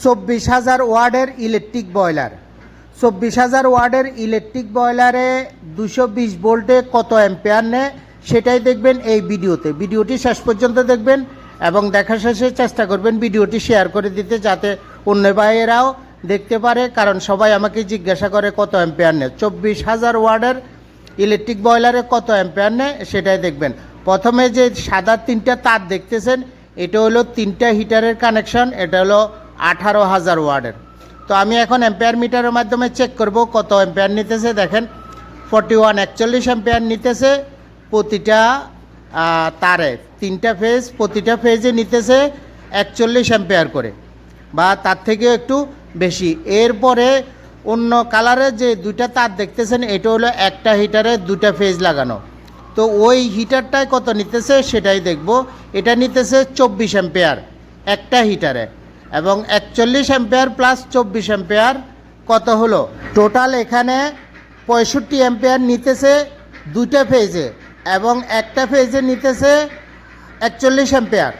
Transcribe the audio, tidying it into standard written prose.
24,000 ওয়াটের electric boiler. 24,000 ওয়াটের electric বয়লারে 220 ভোল্টে কত অ্যাম্পিয়ার নেয় সেটাই দেখবেন এই ভিডিওতে। ভিডিওটি শেষ পর্যন্ত দেখবেন এবং দেখা শেষে চেষ্টা করবেন ভিডিওটি শেয়ার করে দিতে, যাতে অন্য ভাইয়েরাও দেখতে পারে, কারণ সবাই আমাকে জিজ্ঞাসা করে কত অ্যাম্পিয়ার নেয়। 24,000 ওয়াটের ইলেকট্রিক বয়লারে কত অ্যাম্পিয়ার নেয় সেটাই দেখবেন। প্রথমে যে সাদা 3টা তার দেখতেছেন, এটা হলো 3টা হিটারের কানেকশন, এটা হলো 18,000 ওয়াটের। তো আমি এখন অ্যাম্পিয়ার মিটারের মাধ্যমে চেক করব কত অ্যাম্পিয়ার নিতেছে। দেখেন 41 অ্যাম্পিয়ার নিতেছে প্রতিটা তারে, 3টা ফেজ, প্রতিটা ফেজে নিতেছে 41 অ্যাম্পিয়ার করে বা তার থেকেও একটু বেশি। এরপরে অন্য কালারের যে 2টা তার দেখতেছেন, এটা হলো একটা হিটারে 2টা ফেজ লাগানো। তো ওই হিটারটায় কত নিতেছে সেটাই দেখব। এটা নিতেছে 24 অ্যাম্পিয়ার একটা হিটারে, এবং 41 অ্যাম্পিয়ার প্লাস 24 অ্যাম্পিয়ার কত হলো টোটাল। এখানে 65 অ্যাম্পিয়ার নিতেছে 2টা ফেজে, এবং একটা ফেজে নিতেছে 41 অ্যাম্পিয়ার।